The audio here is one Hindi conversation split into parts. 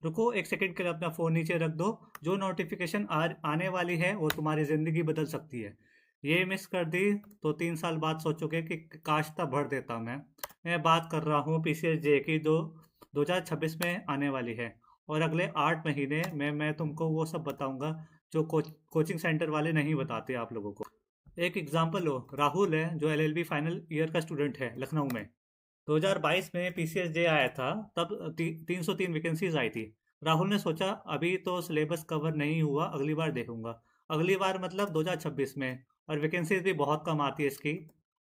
रुको एक सेकंड के लिए अपना फ़ोन नीचे रख दो। जो नोटिफिकेशन आने वाली है वो तुम्हारी ज़िंदगी बदल सकती है। ये मिस कर दी तो 3 साल बाद सोचोगे कि काश तब भर देता मैं बात कर रहा हूँ पीसीएसजे की, 2026 में आने वाली है। और अगले 8 महीने में मैं तुमको वो सब बताऊंगा जो कोचिंग सेंटर वाले नहीं बताते आप लोगों को। एक एग्जाम्पल लो, राहुल है जो एलएलबी फाइनल ईयर का स्टूडेंट है लखनऊ में। 2022 में पीसीएसजे आया था, तब 303 वैकेंसीज आई थी। राहुल ने सोचा अभी तो सिलेबस कवर नहीं हुआ, अगली बार देखूंगा। अगली बार मतलब 2026 में। और वैकेंसीज भी बहुत कम आती है इसकी।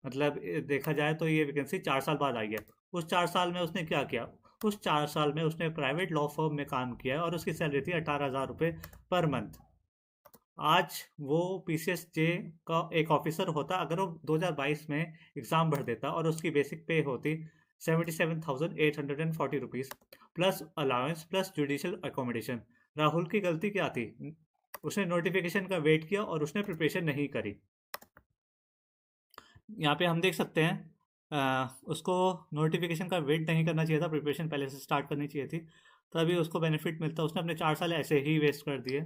मतलब देखा जाए तो ये वैकेंसी 4 साल बाद आई है। उस 4 साल में उसने क्या किया? उस 4 साल में उसने प्राइवेट लॉ फर्म में काम किया और उसकी सैलरी थी 18,000 रुपये पर मंथ। आज वो पीसीएसजे का एक ऑफिसर होता अगर वो 2022 में एग्ज़ाम भर देता और उसकी बेसिक पे होती 77,840 rupees plus allowance plus judicial accommodation. Rahul की गलती क्या थी? उसने नोटिफिकेशन का वेट किया और उसने प्रिपरेशन नहीं करी। यहाँ पे हम देख सकते हैं उसको नोटिफिकेशन का वेट नहीं करना चाहिए था, प्रिपरेशन पहले से स्टार्ट करनी चाहिए थी, तभी उसको बेनिफिट मिलता। उसने अपने 4 साल ऐसे ही वेस्ट कर दिए।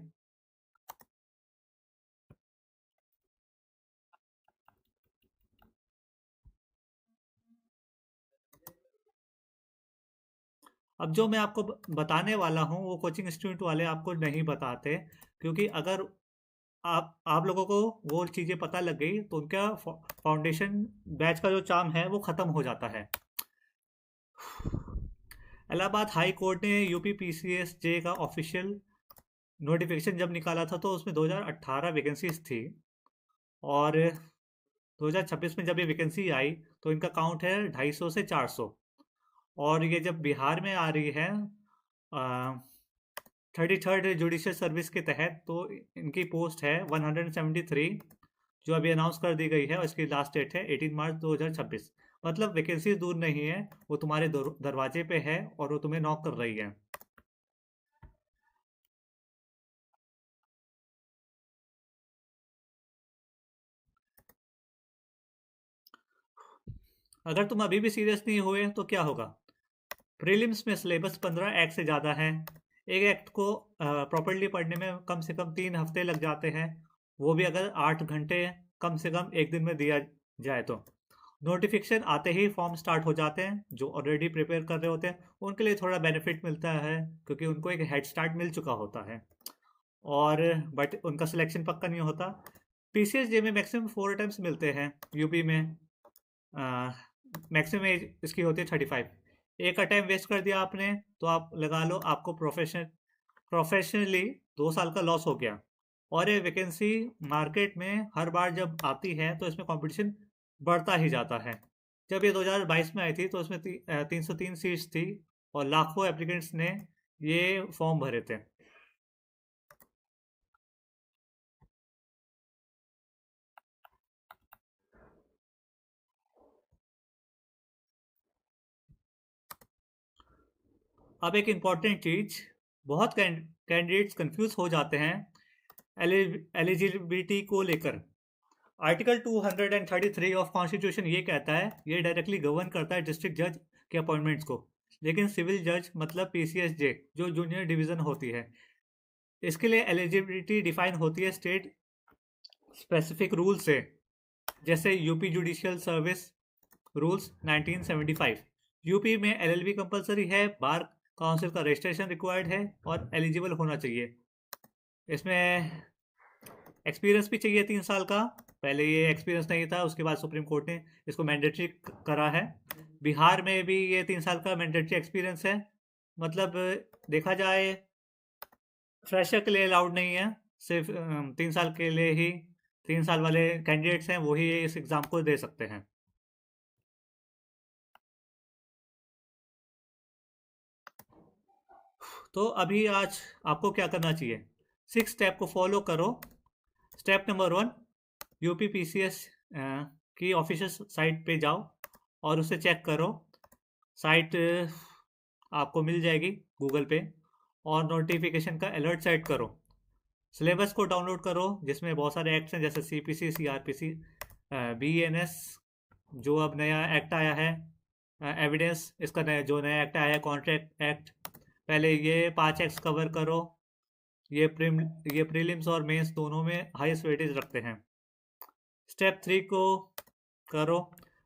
अब जो मैं आपको बताने वाला हूँ वो कोचिंग इंस्टीट्यूट वाले आपको नहीं बताते, क्योंकि अगर आप लोगों को वो चीज़ें पता लग गई तो उनका फाउंडेशन बैच का जो चार्म है वो ख़त्म हो जाता है। इलाहाबाद हाई कोर्ट ने यूपी पीसीएसजे का ऑफिशियल नोटिफिकेशन जब निकाला था तो उसमें 2018 वैकेंसीज थी। और 2026 में जब ये वैकेंसी आई तो इनका काउंट है 250 से 400। और ये जब बिहार में आ रही है 33rd जुडिशियल सर्विस के तहत, तो इनकी पोस्ट है 173, जो अभी अनाउंस कर दी गई है और इसकी लास्ट डेट है 18 मार्च 2026। मतलब वैकेंसी दूर नहीं है, वो तुम्हारे दरवाजे पे है और वो तुम्हें नॉक कर रही है। अगर तुम अभी भी सीरियस नहीं हुए तो क्या होगा? प्रीलिम्स में सिलेबस 15 एक्ट से ज़्यादा है। एक एक्ट को प्रॉपरली पढ़ने में कम से कम 3 हफ्ते लग जाते हैं, वो भी अगर 8 घंटे कम से कम एक दिन में दिया जाए तो। नोटिफिकेशन आते ही फॉर्म स्टार्ट हो जाते हैं। जो ऑलरेडी प्रिपेयर कर रहे होते हैं उनके लिए थोड़ा बेनिफिट मिलता है, क्योंकि उनको एक हेड स्टार्ट मिल चुका होता है। और बट उनका सिलेक्शन पक्का नहीं होता। पीसीएसजे में मैक्सिमम 4 अटेम्प्ट्स मिलते हैं। यूपी में मैक्सिमम एज इसकी होती है 35। एक अटैम्प्ट वेस्ट कर दिया आपने तो आप लगा लो आपको प्रोफेशनली 2 साल का लॉस हो गया। और ये वैकेंसी मार्केट में हर बार जब आती है तो इसमें कंपटीशन बढ़ता ही जाता है। जब ये 2022 में आई थी तो इसमें 303 सीट्स थी और लाखों एप्लीकेंट्स ने ये फॉर्म भरे थे। अब एक इम्पॉर्टेंट चीज, बहुत कैंडिडेट्स कंफ्यूज हो जाते हैं एलिजिबिलिटी को लेकर। आर्टिकल 233 ऑफ कॉन्स्टिट्यूशन ये कहता है, ये डायरेक्टली गवर्न करता है डिस्ट्रिक्ट जज के अपॉइंटमेंट्स को। लेकिन सिविल जज मतलब पीसीएसजे जो जूनियर डिवीजन होती है, इसके लिए एलिजिबिलिटी डिफाइन होती है स्टेट स्पेसिफिक रूल से, जैसे UP judicial service rules 1975। UP में एलएलबी कंपलसरी है, बार काउंसिल का रजिस्ट्रेशन रिक्वायर्ड है और एलिजिबल होना चाहिए। इसमें एक्सपीरियंस भी चाहिए 3 साल का। पहले ये एक्सपीरियंस नहीं था, उसके बाद सुप्रीम कोर्ट ने इसको मैंडेटरी करा है। बिहार में भी ये 3 साल का मैंडेटरी एक्सपीरियंस है। मतलब देखा जाए फ्रेशर के लिए अलाउड नहीं है, सिर्फ 3 साल के लिए ही 3 साल वाले कैंडिडेट्स हैं वही इस एग्ज़ाम को दे सकते हैं। तो अभी आज आपको क्या करना चाहिए? 6 स्टेप को फॉलो करो। स्टेप नंबर 1, यूपी पीसीएस की ऑफिशियल साइट पे जाओ और उसे चेक करो। साइट आपको मिल जाएगी गूगल पे। और नोटिफिकेशन का अलर्ट सेट करो। सिलेबस को डाउनलोड करो जिसमें बहुत सारे एक्ट्स हैं, जैसे सीपीसी, सीआरपीसी, बीएनएस, जो अब नया एक्ट आया है, एविडेंस, इसका नया जो नया एक्ट आया है, कॉन्ट्रैक्ट एक्ट, पहले ये 5x कवर करो। ये प्रीलिम्स और मेंस दोनों में हाईएस्ट वेटेज रखते हैं। स्टेप 3 को करो,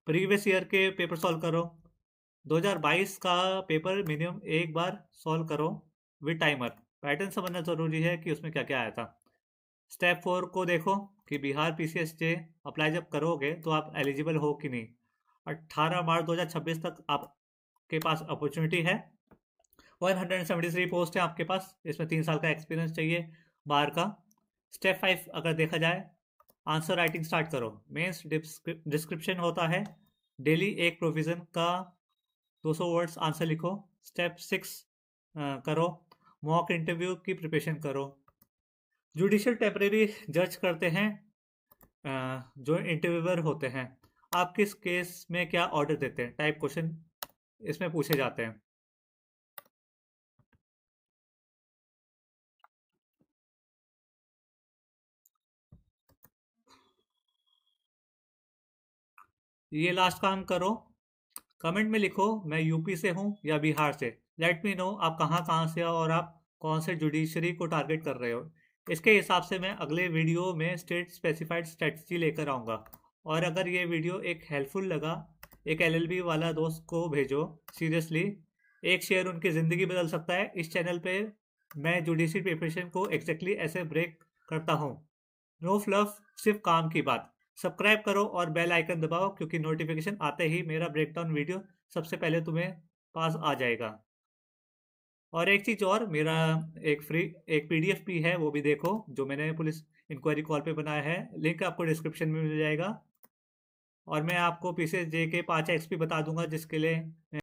प्रीवियस ईयर के पेपर सॉल्व करो। 2022 का पेपर मिनिमम एक बार सॉल्व करो विद टाइमर। पैटर्न समझना जरूरी है कि उसमें क्या क्या आया था। स्टेप 4 को देखो कि बिहार PCSJ अप्लाई जब करोगे तो आप एलिजिबल हो कि नहीं। 18 मार्च 2026 तक आपके पास अपॉर्चुनिटी है। 173 पोस्ट है आपके पास, इसमें 3 साल का एक्सपीरियंस चाहिए बाहर का। स्टेप 5 अगर देखा जाए, आंसर राइटिंग स्टार्ट करो। मेंस डिस्क्रिप्शन होता है, डेली एक प्रोविजन का 200 वर्ड्स आंसर लिखो। स्टेप 6 करो, मॉक इंटरव्यू की प्रिपरेशन करो। जुडिशियल टेम्परेरी जज करते हैं जो इंटरव्यूअर होते हैं। आप किस केस में क्या ऑर्डर देते हैं, टाइप क्वेश्चन इसमें पूछे जाते हैं। ये लास्ट काम करो, कमेंट में लिखो मैं यूपी से हूँ या बिहार से। लेट मी नो आप कहाँ कहाँ से हो और आप कौन से जुडिशरी को टारगेट कर रहे हो। इसके हिसाब से मैं अगले वीडियो में स्टेट स्पेसिफाइड स्ट्रेटजी लेकर आऊँगा। और अगर ये वीडियो एक हेल्पफुल लगा, एक LLB वाला दोस्त को भेजो। सीरियसली, एक शेयर उनकी ज़िंदगी बदल सकता है। इस चैनल पे मैं जुडिशरी प्रिपरेशन को एग्जैक्टली ऐसे ब्रेक करता हूँ। नो फ्लफ, सिर्फ काम की बात। सब्सक्राइब करो और बेल आइकन दबाओ, क्योंकि नोटिफिकेशन आते ही मेरा ब्रेकडाउन वीडियो सबसे पहले तुम्हें पास आ जाएगा। और एक चीज़ और, मेरा एक PDF भी है, वो भी देखो, जो मैंने पुलिस इंक्वायरी कॉल पे बनाया है। लिंक आपको डिस्क्रिप्शन में मिल जाएगा। और मैं आपको PCSJ के 5 XP बता दूंगा, जिसके लिए